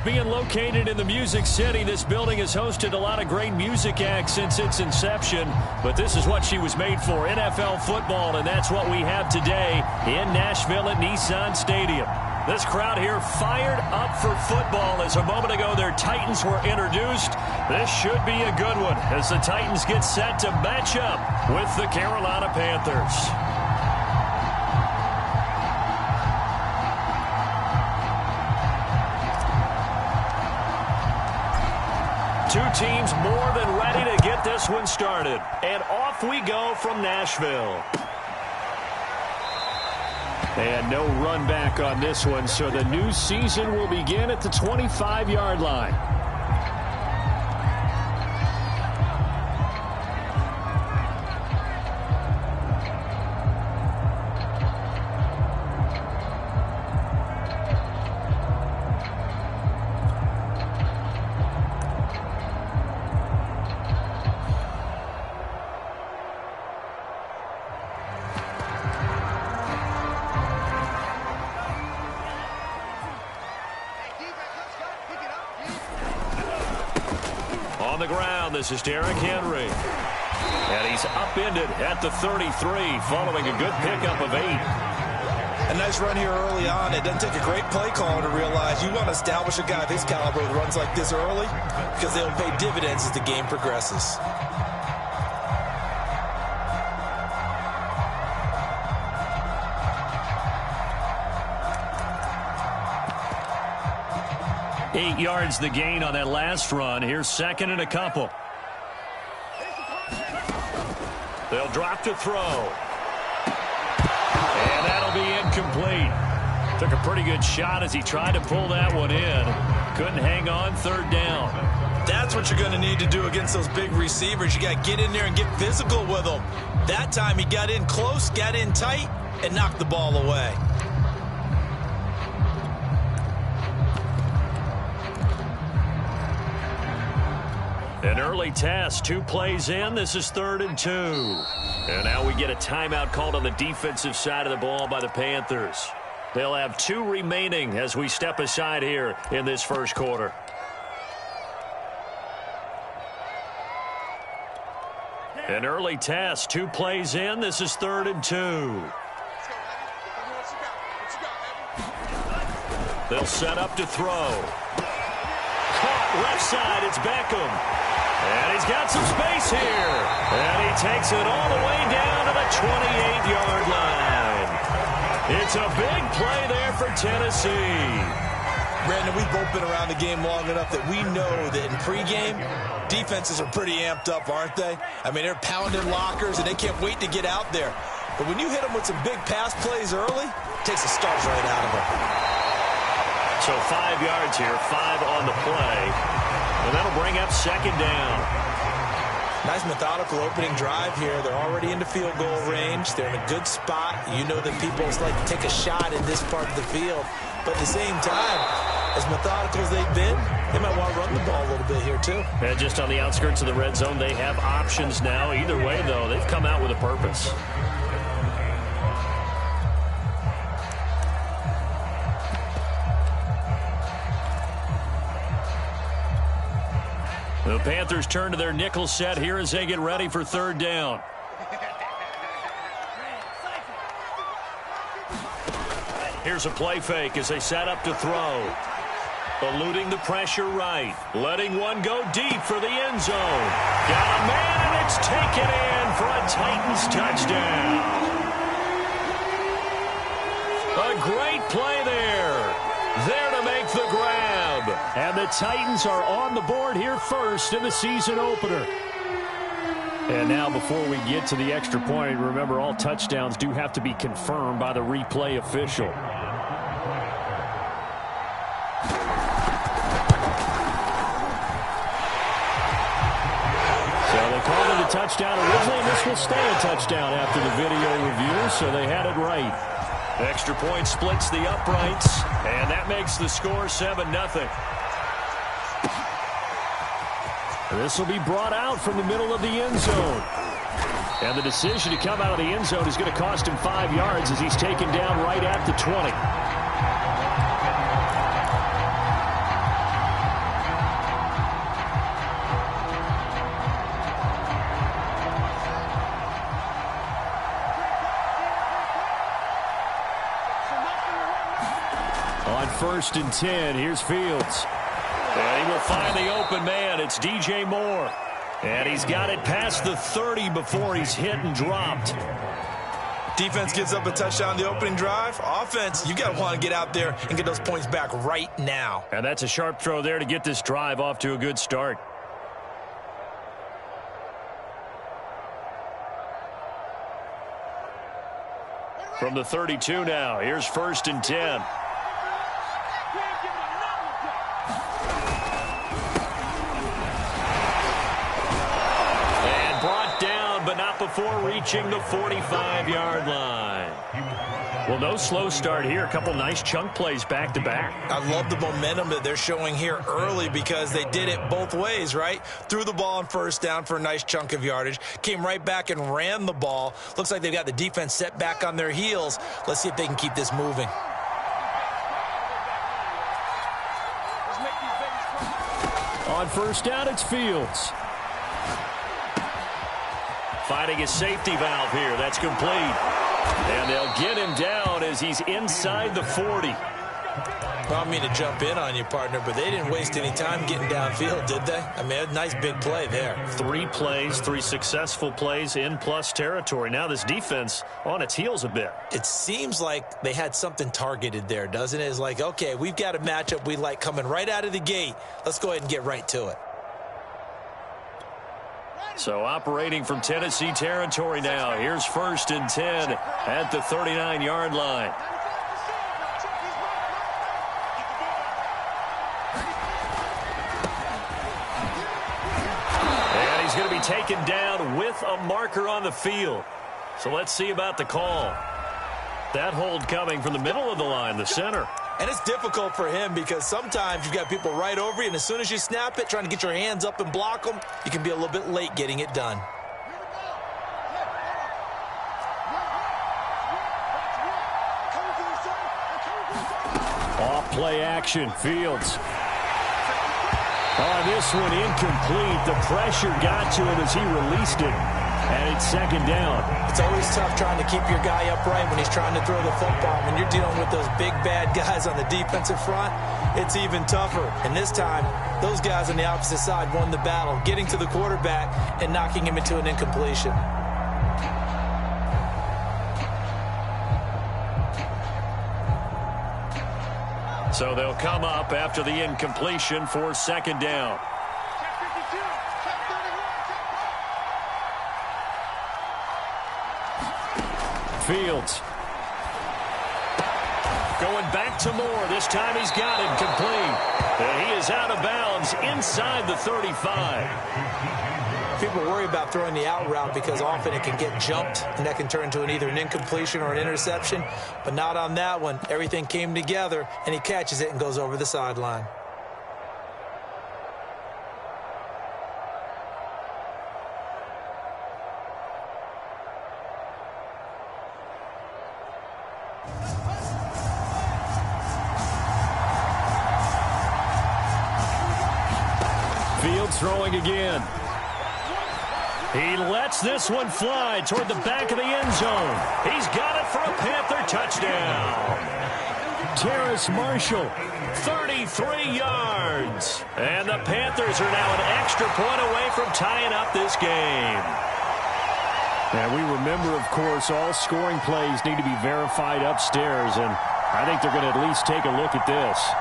Being located in the Music City, this building has hosted a lot of great music acts since its inception, but this is what she was made for, NFL football, and that's what we have today in Nashville at Nissan Stadium. This crowd here fired up for football as a moment ago their Titans were introduced. This should be a good one as the Titans get set to match up with the Carolina Panthers. Two teams more than ready to get this one started. And off we go from Nashville. And no run back on this one, so the new season will begin at the 25-yard line. On the ground, this is Derrick Henry. And he's upended at the 33 following a good pickup of 8. A nice run here early on. It doesn't take a great play caller to realize you want to establish a guy of his caliber who runs like this early because they'll pay dividends as the game progresses. Eight yards the gain on that last run. Here's second and a couple. They'll drop to throw. And that'll be incomplete. Took a pretty good shot as he tried to pull that one in. Couldn't hang on, third down. That's what you're going to need to do against those big receivers. You got to get in there and get physical with them. That time he got in close, got in tight, and knocked the ball away. An early test, 2 plays in. This is 3rd and 2. And now we get a timeout called on the defensive side of the ball by the Panthers. They'll have 2 remaining as we step aside here in this first quarter. An early test, 2 plays in. This is 3rd and 2. They'll set up to throw. Caught left side, it's Beckham. And he's got some space here. And he takes it all the way down to the 28-yard line. It's a big play there for Tennessee. Brandon, we've both been around the game long enough that we know that in pregame, defenses are pretty amped up, aren't they? I mean, they're pounding lockers, and they can't wait to get out there. But when you hit them with some big pass plays early, it takes the stars right out of them. So 5 yards here, 5 on the play. And that'll bring up second down. Nice methodical opening drive here. They're already into field goal range. They're in a good spot. You know that people like to take a shot in this part of the field. But at the same time, as methodical as they've been, they might want to run the ball a little bit here too. And just on the outskirts of the red zone, they have options now. Either way, though, they've come out with a purpose. The Panthers turn to their nickel set here as they get ready for 3rd down. Here's a play fake as they set up to throw. Eluding the pressure right. Letting one go deep for the end zone. Got a man, and it's taken in for a Titans touchdown. A great play there. There to make the grab. And the Titans are on the board here first in the season opener. And now before we get to the extra point, remember all touchdowns do have to be confirmed by the replay official. So they called it a touchdown originally, and this will stay a touchdown after the video review, so they had it right. Extra point splits the uprights, and that makes the score 7-0. This will be brought out from the middle of the end zone. And the decision to come out of the end zone is going to cost him 5 yards as he's taken down right at the 20. first and 10. Here's Fields. And he will find the open man. It's DJ Moore. And he's got it past the 30 before he's hit and dropped. Defense gives up a touchdown the opening drive. Offense, you got to want to get out there and get those points back right now. And that's a sharp throw there to get this drive off to a good start. From the 32 now, here's first and 10. But not before reaching the 45-yard line. Well, no slow start here. A couple nice chunk plays back-to-back. I love the momentum that they're showing here early because they did it both ways, right? Threw the ball on first down for a nice chunk of yardage. Came right back and ran the ball. Looks like they've got the defense set back on their heels. Let's see if they can keep this moving. On first down, it's Fields. Finding a safety valve here. That's complete. And they'll get him down as he's inside the 40. I don't mean to jump in on you, partner, but they didn't waste any time getting downfield, did they? I mean, a nice big play there. 3 plays, 3 successful plays in plus territory. Now this defense on its heels a bit. It seems like they had something targeted there, doesn't it? It's like, okay, we've got a matchup we like coming right out of the gate. Let's go ahead and get right to it. So operating from Tennessee territory now. Here's first and 10 at the 39-yard line. And he's going to be taken down with a marker on the field. So let's see about the call. That hold coming from the middle of the line, the center. And it's difficult for him because sometimes you've got people right over you, and as soon as you snap it, trying to get your hands up and block them, you can be a little bit late getting it done. Off play action, Fields. On this one, incomplete. The pressure got to him as he released it. And it's second down. It's always tough trying to keep your guy upright when he's trying to throw the football. When you're dealing with those big, bad guys on the defensive front, it's even tougher. And this time, those guys on the opposite side won the battle, getting to the quarterback and knocking him into an incompletion. So they'll come up after the incompletion for second down. Fields. Going back to Moore. This time he's got it complete. And he is out of bounds inside the 35. People worry about throwing the out route because often it can get jumped, and that can turn into either an incompletion or an interception. But not on that one. Everything came together, and he catches it and goes over the sideline. Fields throwing again. He lets this one fly toward the back of the end zone. He's got it for a Panther touchdown. Terrace Marshall, 33 yards. And the Panthers are now an extra point away from tying up this game. And we remember, of course, all scoring plays need to be verified upstairs, and I think they're going to at least take a look at this.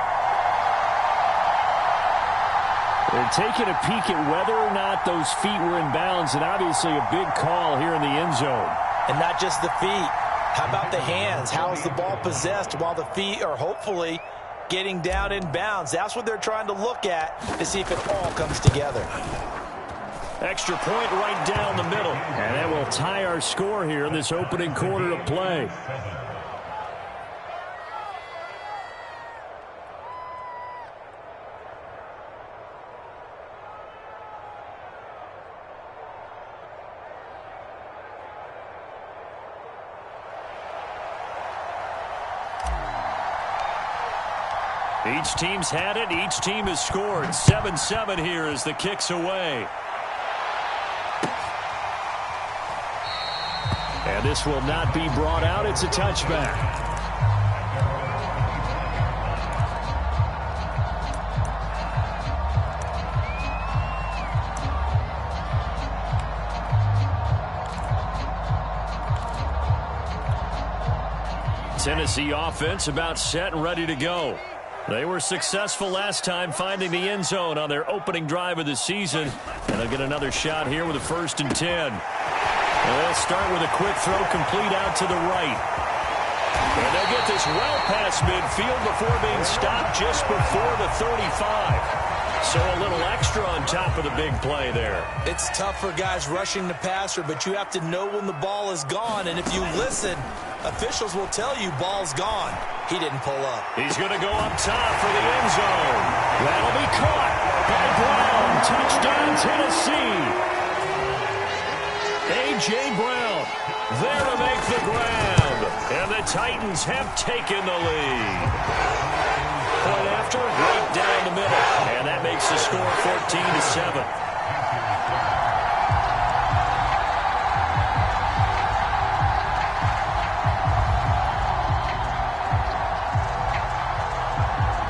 They're taking a peek at whether or not those feet were in bounds, and obviously a big call here in the end zone. And not just the feet. How about the hands? How is the ball possessed while the feet are hopefully getting down in bounds? That's what they're trying to look at to see if it all comes together. Extra point right down the middle. And that will tie our score here in this opening quarter of play. Each team's had it. Each team has scored. 7-7 here as the kick's away. And this will not be brought out. It's a touchback. Tennessee offense about set and ready to go. They were successful last time finding the end zone on their opening drive of the season. And they'll get another shot here with a 1st and 10. And they'll start with a quick throw complete out to the right. And they'll get this well past midfield before being stopped just before the 35. So a little extra on top of the big play there. It's tough for guys rushing the passer, but you have to know when the ball is gone. And if you listen, officials will tell you ball's gone. He didn't pull up. He's going to go up top for the end zone. That'll be caught by Brown. Touchdown, Tennessee. A.J. Brown there to make the grab. And the Titans have taken the lead. Point after, right down the middle. And that makes the score 14-7.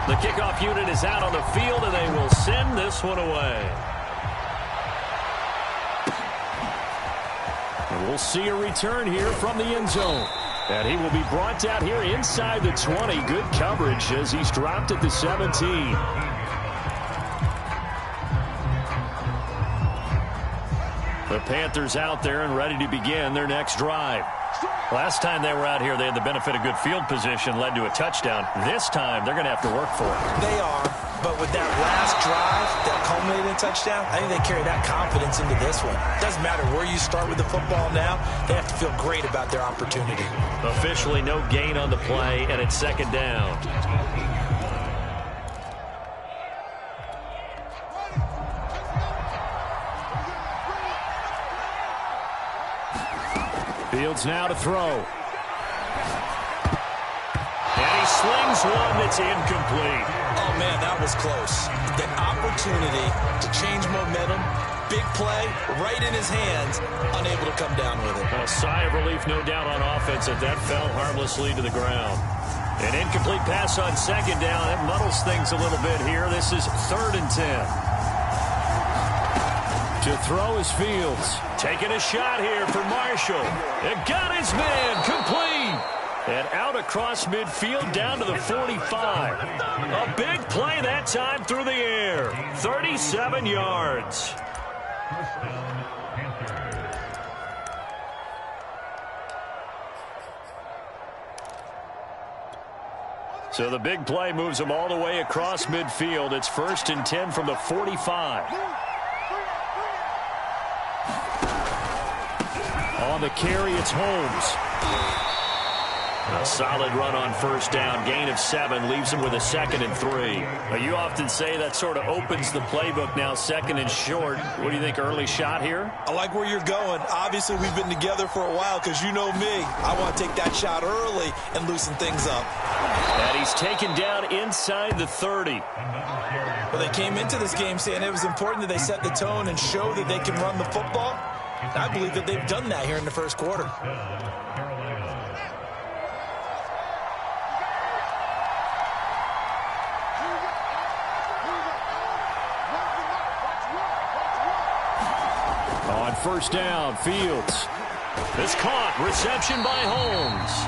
The kickoff unit is out on the field, and they will send this one away. And we'll see a return here from the end zone. And he will be brought out here inside the 20. Good coverage as he's dropped at the 17. The Panthers out there and ready to begin their next drive. Last time they were out here, they had the benefit of good field position, led to a touchdown. This time, they're going to have to work for it. They are, but with that last drive that culminated in a touchdown, I think they carry that confidence into this one. Doesn't matter where you start with the football now, they have to feel great about their opportunity. Officially no gain on the play, and it's 2nd down. Fields now to throw. And he slings one that's incomplete. Oh, man, that was close. The opportunity to change momentum, big play, right in his hands, unable to come down with it. A sigh of relief, no doubt, on offense that fell harmlessly to the ground. An incomplete pass on 2nd down. It muddles things a little bit here. This is 3rd and 10. To throw is Fields. Taking a shot here for Marshall. It got his man complete. And out across midfield down to the 45. A big play that time through the air. 37 yards. So the big play moves him all the way across midfield. It's 1st and 10 from the 45. On the carry, it's Holmes. A solid run on 1st down. Gain of 7 leaves him with a 2nd and 3. Now, you often say that sort of opens the playbook now, 2nd and short. What do you think, early shot here? I like where you're going. Obviously, we've been together for a while because you know me. I want to take that shot early and loosen things up. And he's taken down inside the 30. Well, they came into this game saying it was important that they set the tone and show that they can run the football. I believe that they've done that here in the 1st quarter. On 1st down, Fields. It's caught. Reception by Holmes.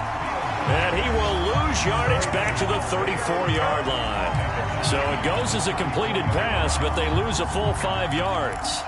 And he will lose yardage back to the 34-yard line. So it goes as a completed pass, but they lose a full 5 yards.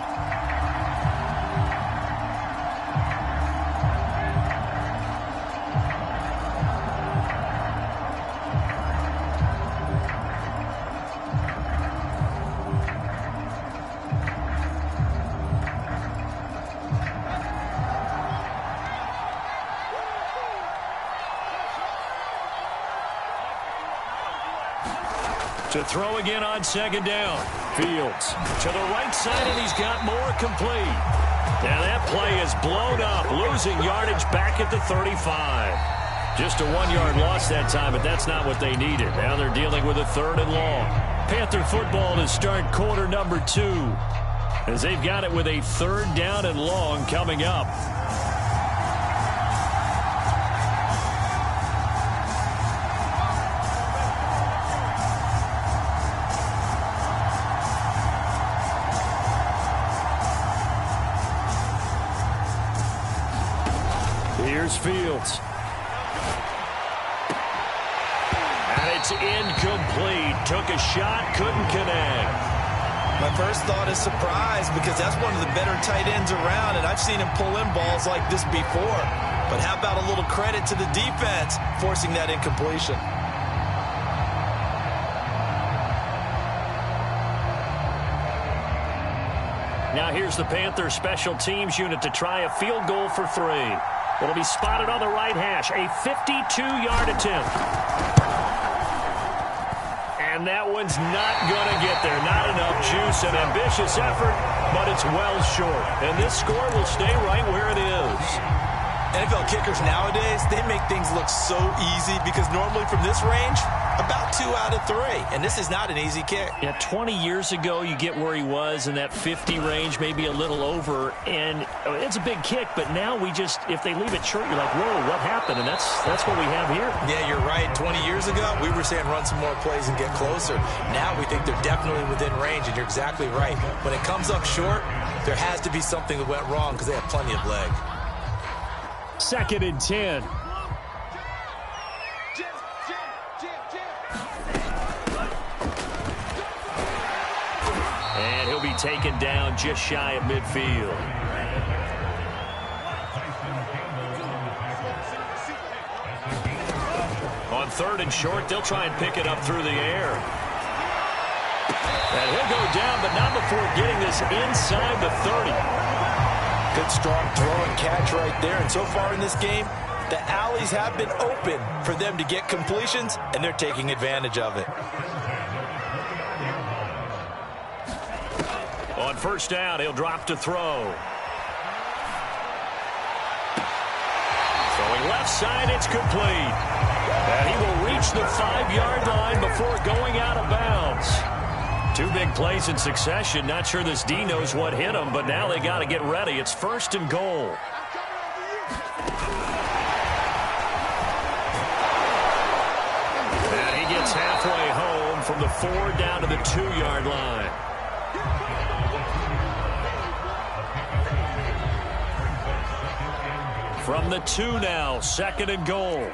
To throw again on 2nd down. Fields to the right side, and he's got more complete. Now that play is blown up, losing yardage back at the 35. Just a 1-yard loss that time, but that's not what they needed. Now they're dealing with a 3rd and long. Panther football to start quarter number 2, as they've got it with a 3rd down and long coming up. Here's Fields. It's incomplete. Took a shot, couldn't connect. My first thought is surprise because that's one of the better tight ends around, and I've seen him pull in balls like this before. But how about a little credit to the defense forcing that incompletion? Now here's the Panthers special teams unit to try a field goal for 3. It'll be spotted on the right hash. A 52-yard attempt. And that one's not going to get there. Not enough juice. An ambitious effort, but it's well short. And this score will stay right where it is. NFL kickers nowadays, they make things look so easy because normally from this range, about 2 out of 3. And this is not an easy kick. Yeah, 20 years ago, you get where he was in that 50 range, maybe a little over. And it's a big kick, but now we just, if they leave it short, you're like, whoa, what happened? And that's what we have here. Yeah, you're right. 20 years ago, we were saying run some more plays and get closer. Now we think they're definitely within range, and you're exactly right. When it comes up short, there has to be something that went wrong because they have plenty of leg. 2nd and 10. And he'll be taken down just shy of midfield. On 3rd and short, they'll try and pick it up through the air. And he'll go down, but not before getting this inside the 30. Good strong throw and catch right there. And so far in this game, the alleys have been open for them to get completions, and they're taking advantage of it. On 1st down, he'll drop to throw. Throwing left side, it's complete. And he will reach the 5-yard line before going out of bounds. 2 big plays in succession. Not sure this D knows what hit him, but now they got to get ready. It's 1st and goal. And he gets halfway home from the 4 down to the 2-yard line. From the 2 now, 2nd and goal.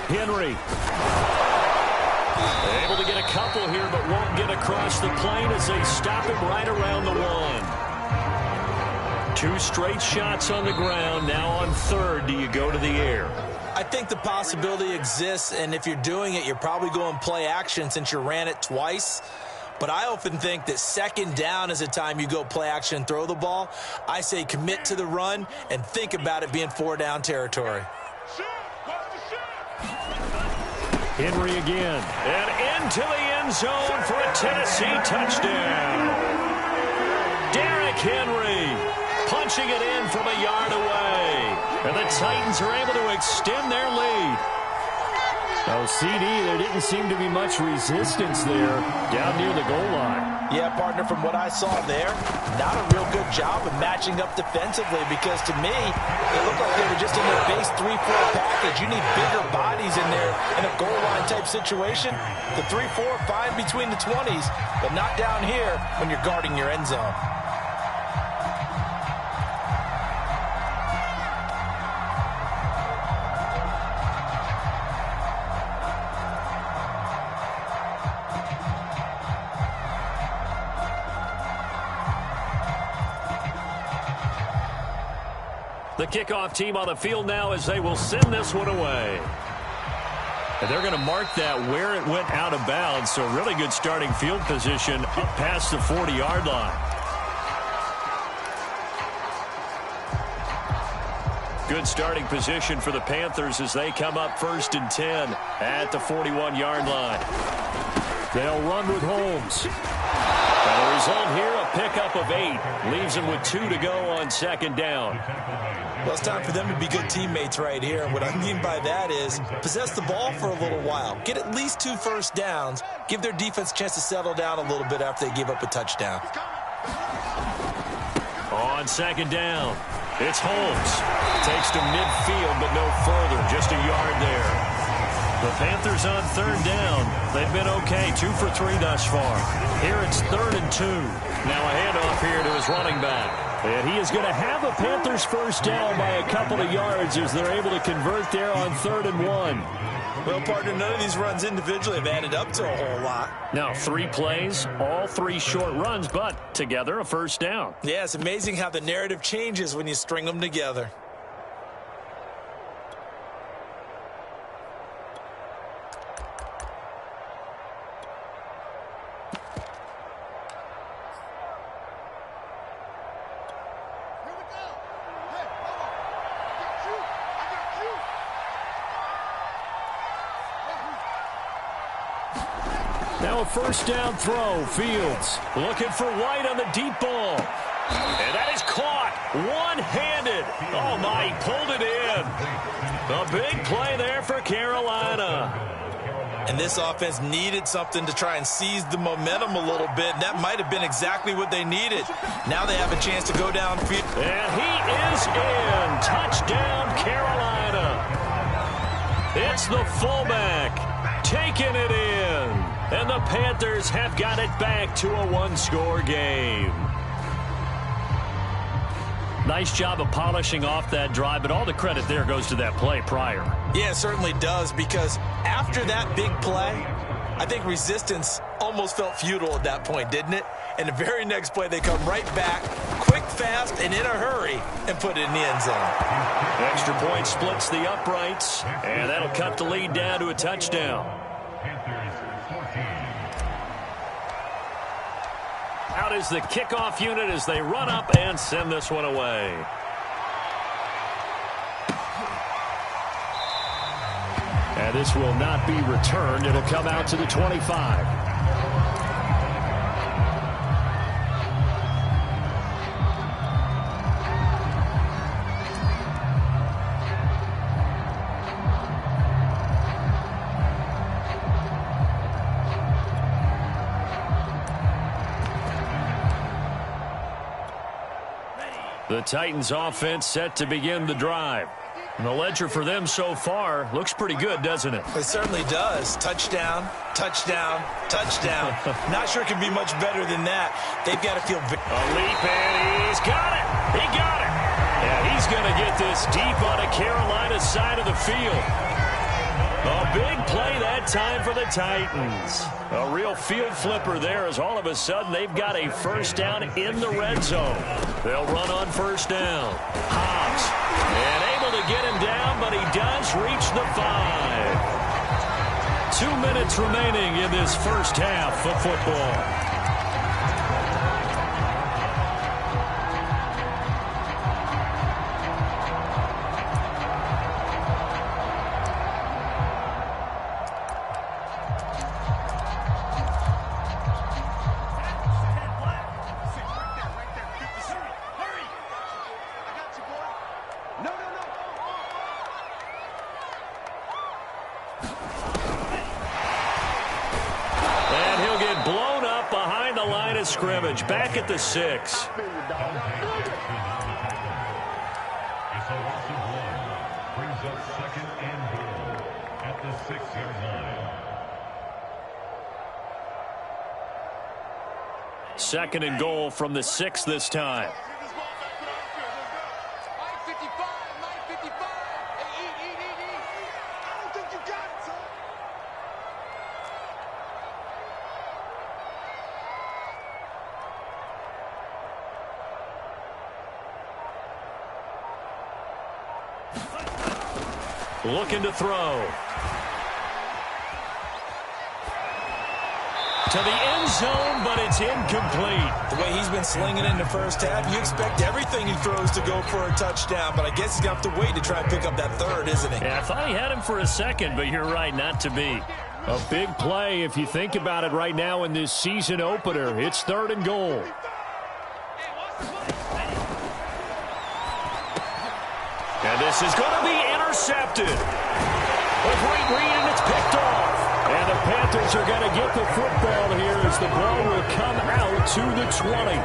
Henry. Able to get a couple here, but won't get across the plane as they stop him right around the 1. 2 straight shots on the ground. Now on 3rd, do you go to the air? I think the possibility exists, and if you're doing it, you're probably going play action since you ran it twice. But I often think that 2nd down is the time you go play action and throw the ball. I say commit to the run and think about it being 4-down territory. Henry again. And into the end zone for a Tennessee touchdown. Derrick Henry punching it in from a yard away. And the Titans are able to extend their lead. Oh, CD, there didn't seem to be much resistance there down near the goal line. Yeah, partner, from what I saw there, not a real good job of matching up defensively because to me, it looked like they were just in their base 3-4 package. You need bigger bodies in there in a goal line type situation. The 3-4 fine between the 20s, but not down here when you're guarding your end zone. The kickoff team on the field now as they will send this one away. And they're going to mark that where it went out of bounds. So really good starting field position up past the 40-yard line. Good starting position for the Panthers as they come up 1st and 10 at the 41-yard line. They'll run with Holmes. And the result here, a pickup of 8. Leaves them with 2 to go on 2nd down. Well, it's time for them to be good teammates right here. And what I mean by that is possess the ball for a little while. Get at least 2 first downs. Give their defense a chance to settle down a little bit after they give up a touchdown. On 2nd down, it's Holmes. Takes to midfield, but no further. Just a yard there. The Panthers on 3rd down. They've been okay. 2 for 3 thus far. Here it's 3rd and 2. Now a handoff here to his as running back. And he is going to have a Panthers first down by a couple of yards as they're able to convert there on 3rd and 1. Well, partner, none of these runs individually have added up to a whole lot. Now, 3 plays, all 3 short runs, but together a first down. Yeah, it's amazing how the narrative changes when you string them together. Now a first down throw. Fields looking for White on the deep ball. And that is caught one-handed. Oh, my, he pulled it in. A big play there for Carolina. And this offense needed something to try and seize the momentum a little bit. And that might have been exactly what they needed. Now they have a chance to go downfield. And he is in. Touchdown, Carolina. It's the fullback taking it in. And the Panthers have got it back to a 1-score game. Nice job of polishing off that drive, but all the credit there goes to that play prior. Yeah, it certainly does, because after that big play, I think resistance almost felt futile at that point, didn't it? And the very next play, they come right back, quick, fast, and in a hurry, and put it in the end zone. Extra point splits the uprights, and that'll cut the lead down to a touchdown. Out is the kickoff unit as they run up and send this one away. And this will not be returned. It'll come out to the 25. The Titans offense set to begin the drive. And the ledger for them so far looks pretty good, doesn't it? It certainly does. Touchdown, touchdown, touchdown. Not sure it can be much better than that. They've got to feel... A leap, and he's got it. He got it. Yeah, he's going to get this deep on a Carolina side of the field. A big play that time for the Titans. A real field flipper there as all of a sudden they've got a first down in the red zone. They'll run on first down. Hobbs, and able to get him down, but he does reach the 5. 2 minutes remaining in this first half of football. Scrimmage back at the 6. Brings up 2nd and goal at the 6-yard line. 2nd and goal from the 6 this time. Looking to throw. To the end zone, but it's incomplete. The way he's been slinging in the first half, you expect everything he throws to go for a touchdown, but I guess he's going to have to wait to try and pick up that 3rd, isn't he? Yeah, I thought he had him for a second, but you're right, not to be. A big play if you think about it right now in this season opener. It's 3rd and goal. And this is going to be intercepted. A great read, and it's picked off. And the Panthers are going to get the football here as the ball will come out to the 20.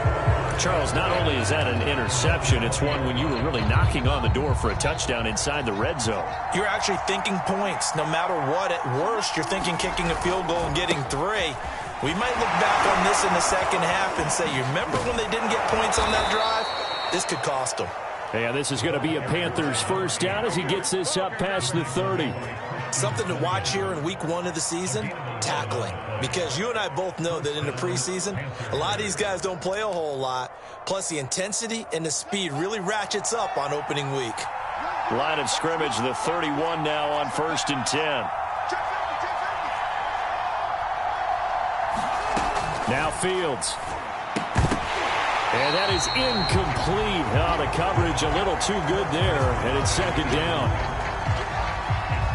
Charles, not only is that an interception, it's one when you were really knocking on the door for a touchdown inside the red zone. You're actually thinking points. No matter what, at worst, you're thinking kicking a field goal and getting 3. We might look back on this in the second half and say, you remember when they didn't get points on that drive? This could cost them. And this is going to be a Panthers first down as he gets this up past the 30. Something to watch here in week 1 of the season, tackling. Because you and I both know that in the preseason, a lot of these guys don't play a whole lot. Plus, the intensity and the speed really ratchets up on opening week. Line of scrimmage, the 31 now on 1st and 10. Now Fields. And that is incomplete. Oh, the coverage a little too good there, and it's 2nd down.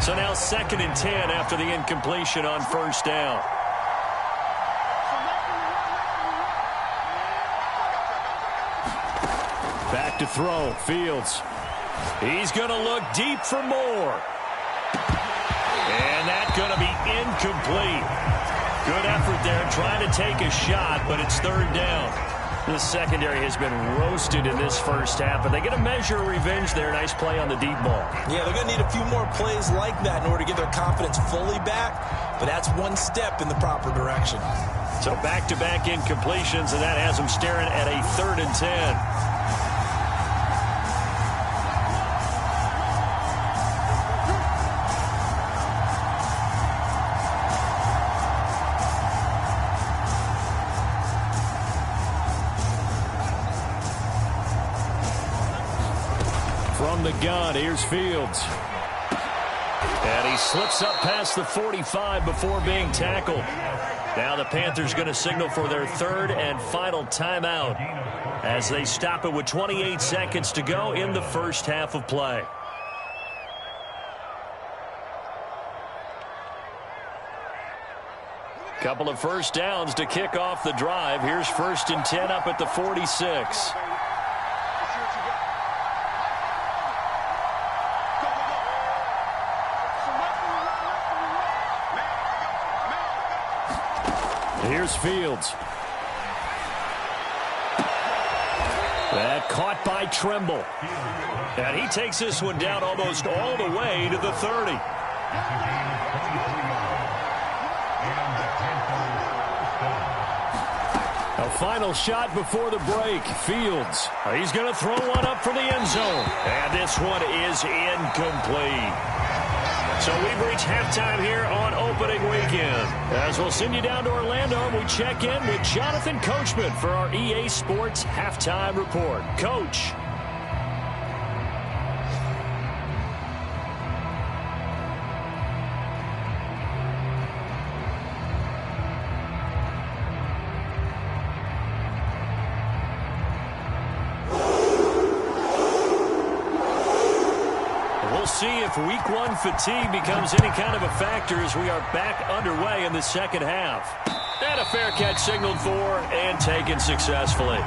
So now 2nd and 10 after the incompletion on 1st down. Back to throw, Fields. He's going to look deep for more. And that's going to be incomplete. Good effort there, trying to take a shot, but it's 3rd down. The secondary has been roasted in this first half, but they get a measure of revenge there. Nice play on the deep ball. Yeah, they're going to need a few more plays like that in order to get their confidence fully back, but that's one step in the proper direction. So back-to-back incompletions, and that has them staring at a 3rd and 10. From the gun, here's Fields. And he slips up past the 45 before being tackled. Now the Panthers going to signal for their 3rd and final timeout as they stop it with 28 seconds to go in the first half of play. Couple of first downs to kick off the drive. Here's 1st and 10 up at the 46. Here's Fields. That caught by Tremble. And he takes this one down almost all the way to the 30. A final shot before the break. Fields. He's going to throw one up for the end zone. And this one is incomplete. So we've reached halftime here on opening weekend. As we'll send you down to Orlando, we check in with Jonathan Coachman for our EA Sports Halftime Report. Coach. We'll see if week 1 fatigue becomes any kind of a factor as we are back underway in the second half. And a fair catch signaled for and taken successfully.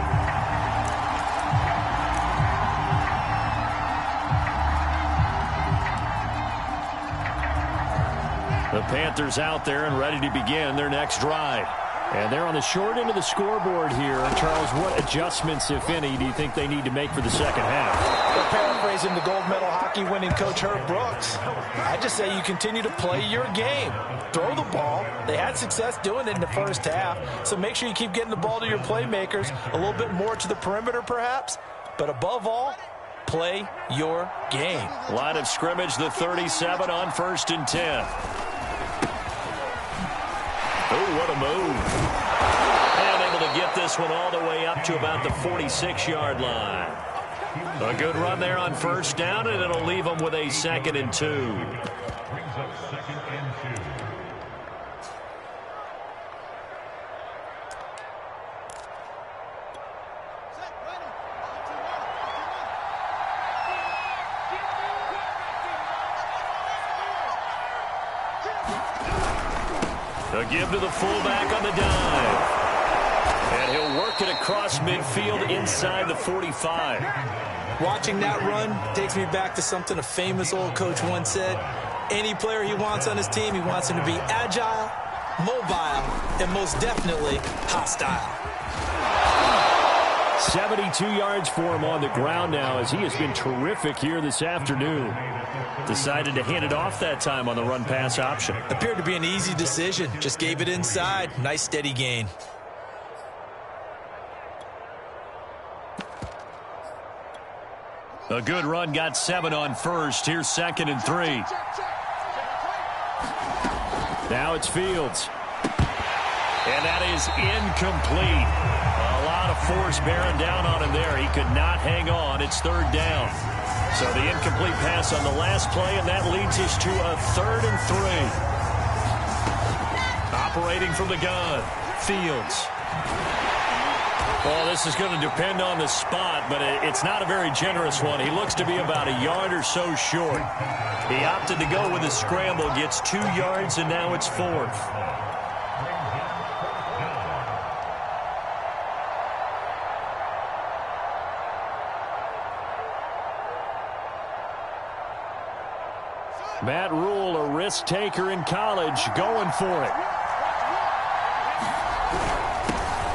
The Panthers out there and ready to begin their next drive. And they're on the short end of the scoreboard here. Charles, what adjustments, if any, do you think they need to make for the second half? They're paraphrasing the gold medal hockey winning coach Herb Brooks. I just say you continue to play your game. Throw the ball. They had success doing it in the first half, so make sure you keep getting the ball to your playmakers, a little bit more to the perimeter perhaps, but above all, play your game. Line of scrimmage, the 37 on 1st and 10. Oh, what a move. And able to get this one all the way up to about the 46-yard line. A good run there on 1st down, and it'll leave them with a 2nd and 2. Brings up 2nd and 2. A give to the fullback on the dive. And he'll work it across midfield inside the 45. Watching that run takes me back to something a famous old coach once said. Any player he wants on his team, he wants him to be agile, mobile, and most definitely hostile. 72 yards for him on the ground now, as he has been terrific here this afternoon. Decided to hand it off that time on the run-pass option. Appeared to be an easy decision. Just gave it inside. Nice steady gain. A good run, got 7 on first. Here's 2nd and 3. Now it's Fields. And that is incomplete. A lot of force bearing down on him there. He could not hang on. It's 3rd down. So the incomplete pass on the last play, and that leads us to a 3rd and 3. Operating from the gun, Fields. Well, this is going to depend on the spot, but it's not a very generous one. He looks to be about a yard or so short. He opted to go with a scramble, gets 2 yards, and now it's 4th. Matt Rule, a risk taker in college, going for it.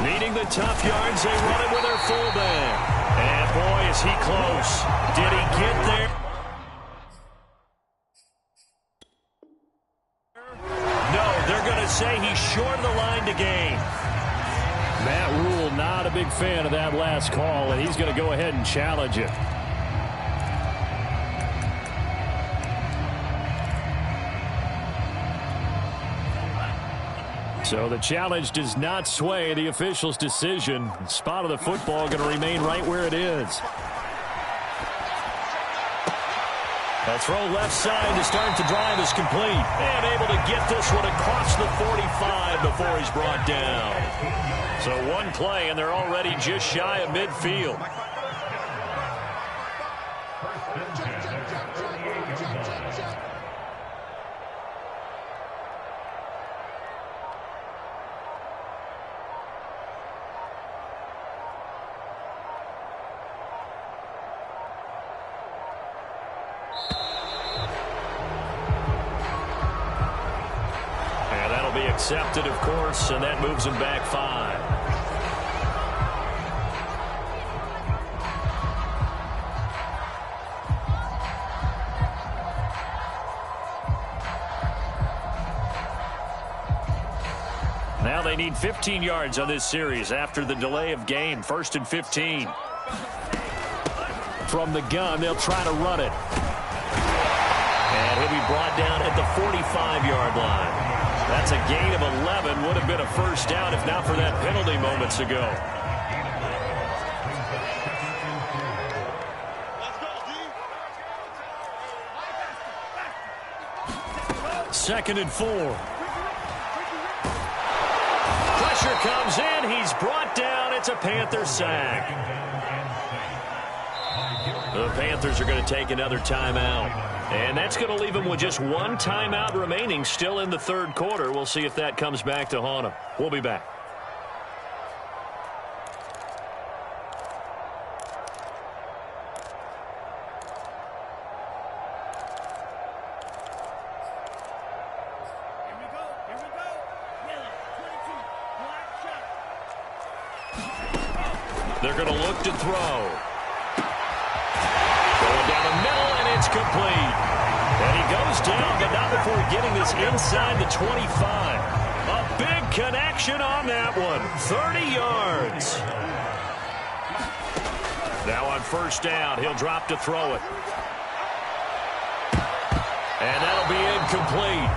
Needing the tough yards, they run it with their fullback. And boy, is he close. Did he get there? No, they're going to say he's short of the line to gain. Matt Rule, not a big fan of that last call, and he's going to go ahead and challenge it. So the challenge does not sway the official's decision. The spot of the football going to remain right where it is. A throw left side to start the drive is complete. And able to get this one across the 45 before he's brought down. So one play, and they're already just shy of midfield. Accepted, of course, and that moves him back 5. Now they need 15 yards on this series after the delay of game. 1st and 15. From the gun, they'll try to run it. And he'll be brought down at the 45-yard line. That's a gain of 11. Would have been a first down if not for that penalty moments ago. Second and 4. Pressure comes in. He's brought down. It's a Panther sack. The Panthers are going to take another timeout. And that's going to leave them with just one timeout remaining still in the 3rd quarter. We'll see if that comes back to haunt them. We'll be back. They're going to look to throw. Going down the middle, and it's complete. And he goes down, but not before getting this inside the 25. A big connection on that one. 30 yards. Now on first down, he'll drop to throw it. And that'll be incomplete.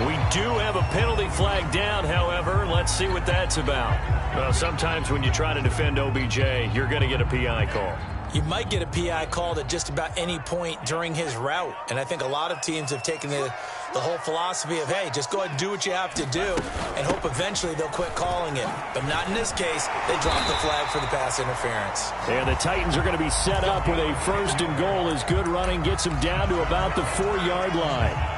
We do have a penalty flag down, however. Let's see what that's about. Well, sometimes when you try to defend OBJ, you're going to get a PI call. You might get a PI called at just about any point during his route. And I think a lot of teams have taken the whole philosophy of, hey, just go ahead and do what you have to do and hope eventually they'll quit calling it. But not in this case. They dropped the flag for the pass interference. And the Titans are going to be set up with a 1st and goal as good running gets them down to about the 4-yard line.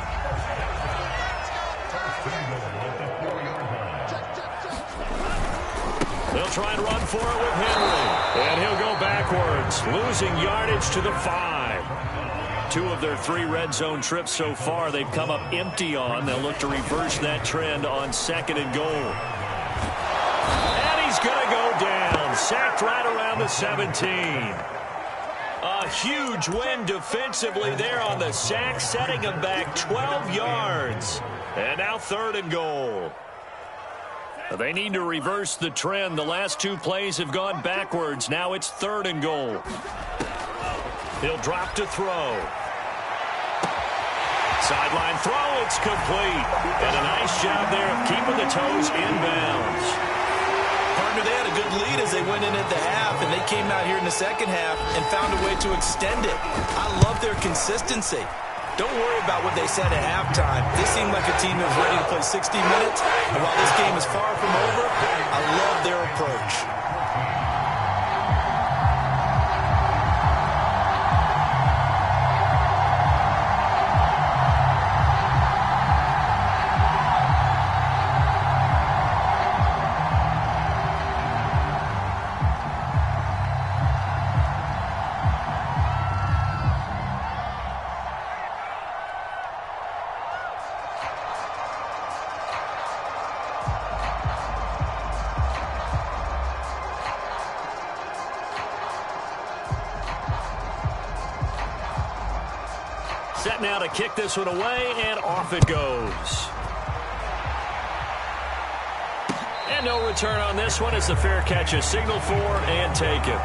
They'll try and run for it with Henry. And he'll go backwards, losing yardage to the 5. 2 of their 3 red zone trips so far they've come up empty on. They'll look to reverse that trend on 2nd and goal. And he's going to go down. Sacked right around the 17. A huge win defensively there on the sack, setting them back 12 yards. And now 3rd and goal. They need to reverse the trend. The last 2 plays have gone backwards. Now it's 3rd and goal. He'll drop to throw. Sideline throw, it's complete. And a nice job there of keeping the toes inbounds. Partner, they had a good lead as they went in at the half, and they came out here in the second half and found a way to extend it. I love their consistency. Don't worry about what they said at halftime. This seemed like a team that was ready to play 60 minutes, and while this game is far from over, I love their approach. Set now to kick this one away, and off it goes. And no return on this one. It's the fair catch, a signal for and take it.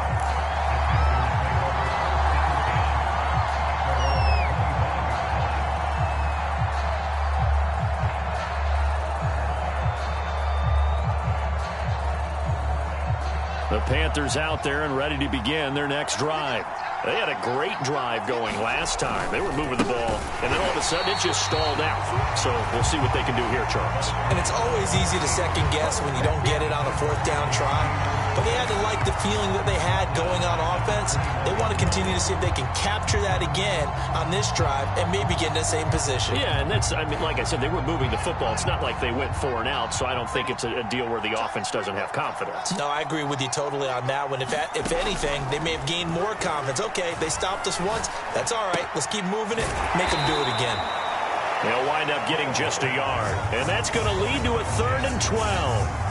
The Panthers out there and ready to begin their next drive. They had a great drive going last time. They were moving the ball, and then all of a sudden it just stalled out. So we'll see what they can do here, Charles. And it's always easy to second guess when you don't get it on a 4th down try. But they had to like the feeling that they had going on offense. They want to continue to see if they can capture that again on this drive and maybe get in the same position. Yeah, and that's, I mean, like I said, they were moving the football. It's not like they went 4 and out, so I don't think it's a deal where the offense doesn't have confidence. No, I agree with you totally on that one. If anything, they may have gained more confidence. Okay, they stopped us once. That's all right. Let's keep moving it. Make them do it again. They'll wind up getting just a yard. And that's going to lead to a 3rd and 12.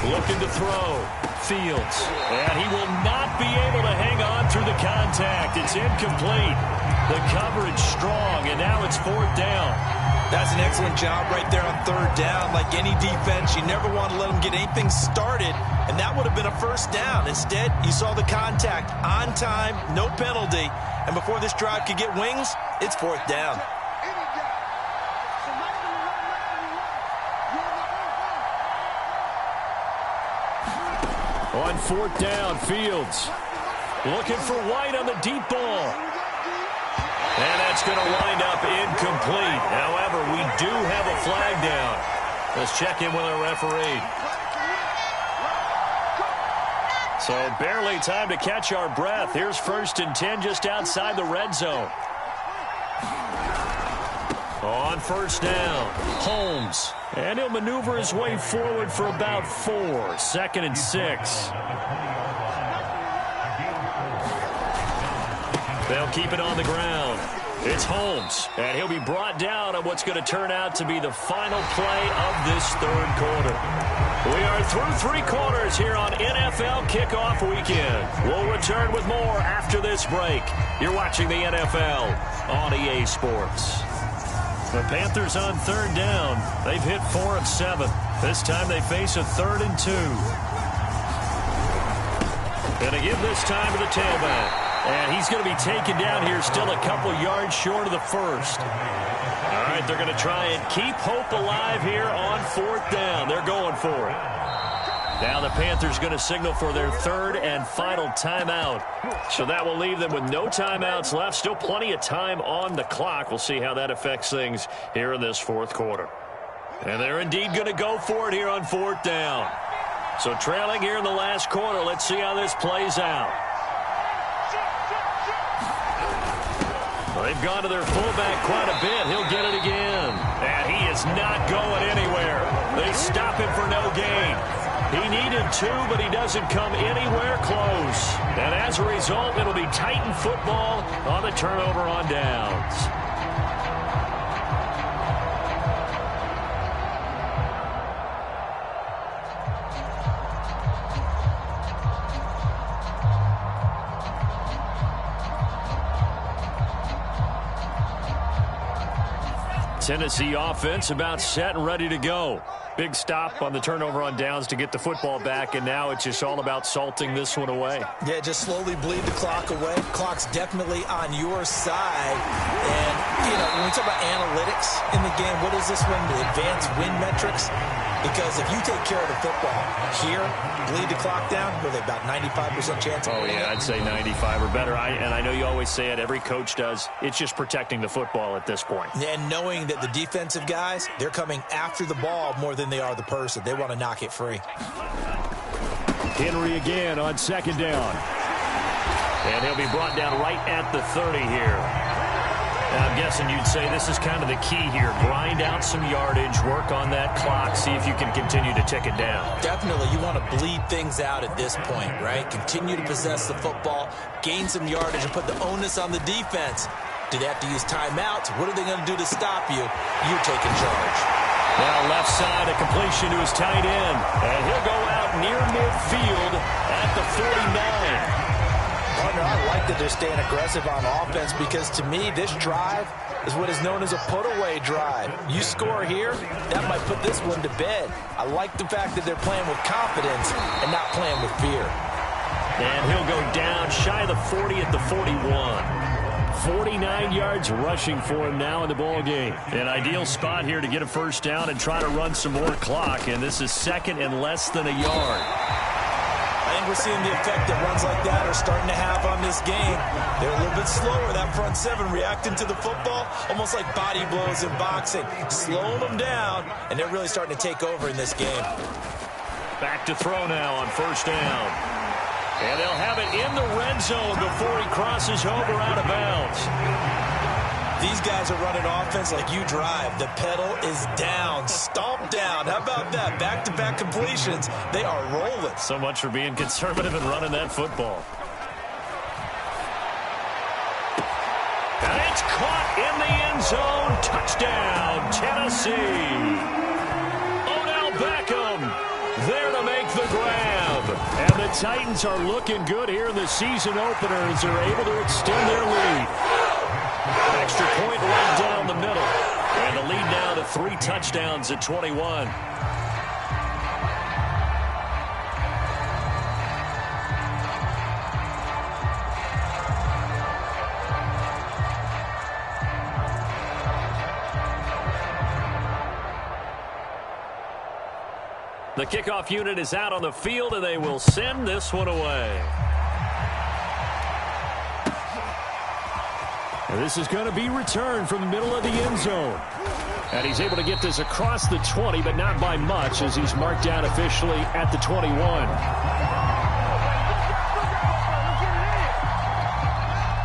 Looking to throw. Fields. And he will not be able to hang on through the contact. It's incomplete. The coverage strong, and now it's 4th down. That's an excellent job right there on 3rd down. Like any defense, you never want to let them get anything started, and that would have been a 1st down. Instead, you saw the contact on time, no penalty, and before this drive could get wings, it's 4th down. On 4th down, Fields looking for White on the deep ball. And that's going to wind up incomplete. However, we do have a flag down. Let's check in with our referee. So barely time to catch our breath. Here's 1st and 10 just outside the red zone. On 1st down, Holmes. And he'll maneuver his way forward for about 4. 2nd and 6. They'll keep it on the ground. It's Holmes, and he'll be brought down on what's going to turn out to be the final play of this 3rd quarter. We are through 3 quarters here on NFL Kickoff Weekend. We'll return with more after this break. You're watching the NFL on EA Sports. The Panthers on 3rd down. They've hit 4 of 7. This time they face a 3rd and 2. Gonna give this time to the tailback. And he's going to be taken down here still a couple yards short of the 1st. All right, they're going to try and keep hope alive here on 4th down. They're going for it. Now the Panthers going to signal for their 3rd and final timeout. So that will leave them with no timeouts left. Still plenty of time on the clock. We'll see how that affects things here in this 4th quarter. And they're indeed going to go for it here on 4th down. So trailing here in the last quarter. Let's see how this plays out. They've gone to their fullback quite a bit. He'll get it again. And he is not going anywhere. They stop him for no gain. He needed 2, but he doesn't come anywhere close. And as a result, it'll be Titan football on the turnover on downs. Tennessee offense about set and ready to go. Big stop on the turnover on downs to get the football back, and now it's just all about salting this one away. Yeah, just slowly bleed the clock away. Clock's definitely on your side. And, you know, when we talk about analytics in the game, what is this one? The advanced win metrics? Because if you take care of the football here, bleed the clock down, with about 95% chance of winning. Yeah, I'd say 95 or better. And I know you always say it, every coach does. It's just protecting the football at this point. And knowing that the defensive guys, they're coming after the ball more than they are the person. They want to knock it free. Henry again on second down. And he'll be brought down right at the 30 here. Now, I'm guessing you'd say this is kind of the key here. Grind out some yardage, work on that clock, see if you can continue to tick it down. Definitely. You want to bleed things out at this point, right? Continue to possess the football, gain some yardage, and put the onus on the defense. Do they have to use timeouts? What are they going to do to stop you? You're taking charge. Now left side, a completion to his tight end. And he'll go out near midfield at the 49. Partner, I like that they're staying aggressive on offense because, to me, this drive is what is known as a put-away drive. You score here, that might put this one to bed. I like the fact that they're playing with confidence and not playing with fear. And he'll go down shy of the 40 at the 41. 49 yards rushing for him now in the ball game. An ideal spot here to get a first down and try to run some more clock, and this is second and less than a yard. I think we're seeing the effect that runs like that are starting to have on this game. They're a little bit slower, that front seven, reacting to the football, almost like body blows in boxing, slowing them down, and they're really starting to take over in this game. Back to throw now on first down. And they'll have it in the red zone before he crosses over out of bounds. These guys are running offense like you drive. The pedal is down, stomp down. How about that? Back-to-back completions. They are rolling. So much for being conservative and running that football. And it's caught in the end zone. Touchdown, Tennessee. Odell Beckham there to make the grab. And the Titans are looking good here in the season opener as they're able to extend their lead. Extra point right down the middle. And the lead now to 3 touchdowns at 21. The kickoff unit is out on the field, and they will send this one away. And this is going to be returned from the middle of the end zone. And he's able to get this across the 20, but not by much, as he's marked down officially at the 21.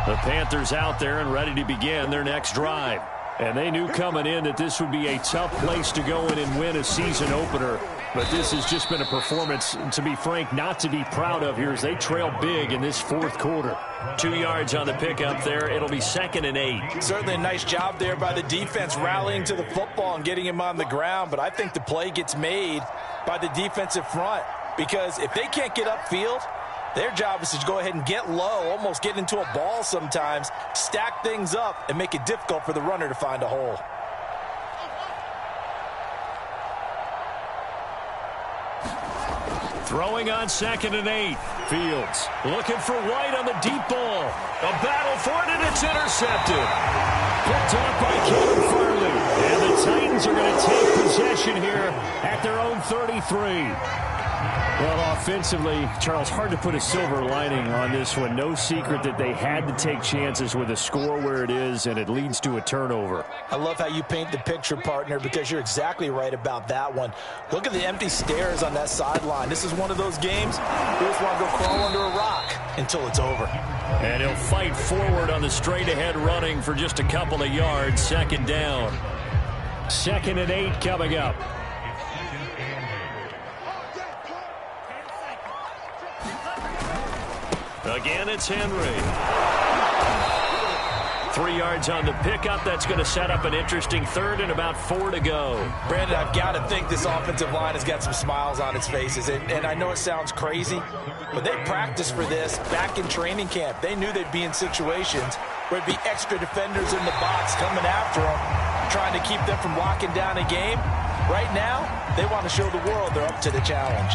The Panthers out there and ready to begin their next drive. And they knew coming in that this would be a tough place to go in and win a season opener. But this has just been a performance, to be frank, not to be proud of here as they trail big in this fourth quarter. 2 yards on the pickup there. It'll be 2nd and 8. Certainly a nice job there by the defense rallying to the football and getting him on the ground. But I think the play gets made by the defensive front because if they can't get upfield, their job is to go ahead and get low, almost get into a ball sometimes, stack things up, and make it difficult for the runner to find a hole. Throwing on 2nd and 8. Fields looking for White on the deep ball. A battle for it, and it's intercepted. Picked off by Kevin Farley. And the Titans are going to take possession here at their own 33. Well, offensively, Charles, hard to put a silver lining on this one. No secret that they had to take chances with a score where it is, and it leads to a turnover. I love how you paint the picture, partner, because you're exactly right about that one. Look at the empty stares on that sideline. This is one of those games you just want to go crawl under a rock until it's over. And he'll fight forward on the straight-ahead running for just a couple of yards. 2nd down. 2nd and 8 coming up. Again, it's Henry. 3 yards on the pickup. That's going to set up an interesting 3rd and about 4 to go. Brandon, I've got to think this offensive line has got some smiles on its faces. And I know it sounds crazy, but they practiced for this back in training camp. They knew they'd be in situations where it'd be extra defenders in the box coming after them. trying to keep them from locking down a game. Right now, they want to show the world they're up to the challenge.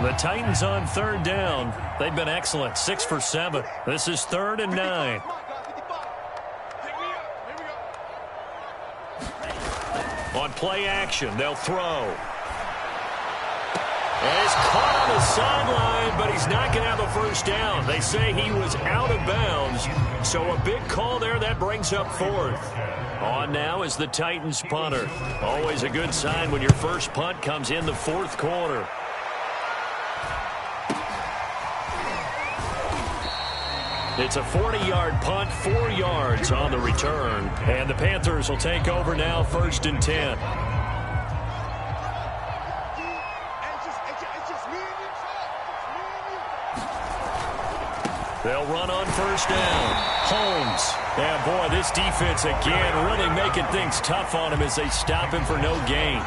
The Titans on third down. They've been excellent, 6 for 7. This is 3rd and 9. On play action, they'll throw. And he's caught on the sideline, but he's not going to have a first down. They say he was out of bounds, so a big call there. That brings up 4th. On now is the Titans punter. Always a good sign when your first punt comes in the 4th quarter. It's a 40-yard punt, 4 yards on the return. And the Panthers will take over now, 1st and 10. They'll run on 1st down. Holmes. And boy, this defense again really making things tough on him as they stop him for no gain.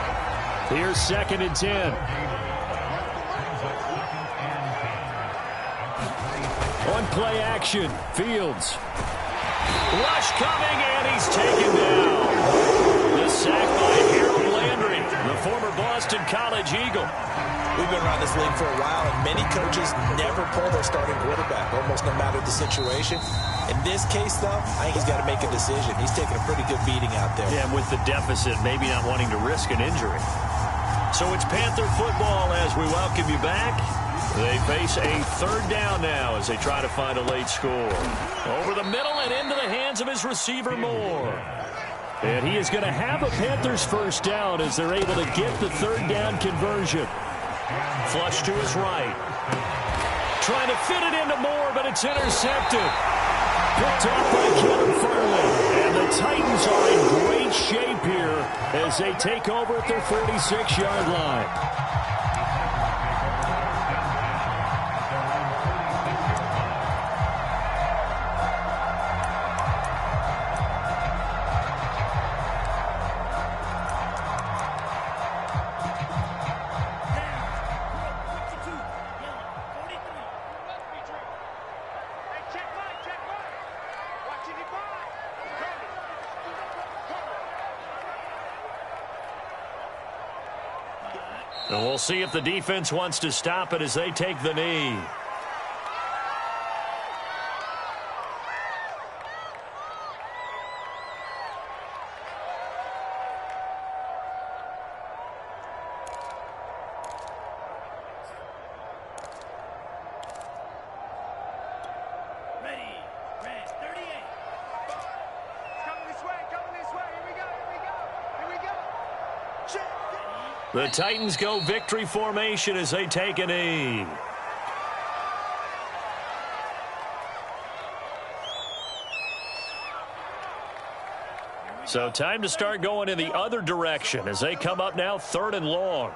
Here's 2nd and 10. On play action, Fields. Rush coming, and he's taken down. The sack by Harold Landry, the former Boston College Eagle. We've been around this league for a while, and many coaches never pull their starting quarterback, almost no matter the situation. In this case, though, I think he's got to make a decision. He's taking a pretty good beating out there. Yeah, with the deficit, maybe not wanting to risk an injury. So it's Panther football as we welcome you back. They face a 3rd down now as they try to find a late score. Over the middle and into the hands of his receiver, Moore. And he is going to have a Panthers first down as they're able to get the 3rd down conversion. Flush to his right. Trying to fit it into Moore, but it's intercepted. Picked off by Kevin Farley. And the Titans are in great shape here as they take over at their 46-yard line. And we'll see if the defense wants to stop it as they take the knee. The Titans go victory formation as they take a knee. So time to start going in the other direction as they come up now 3rd and long.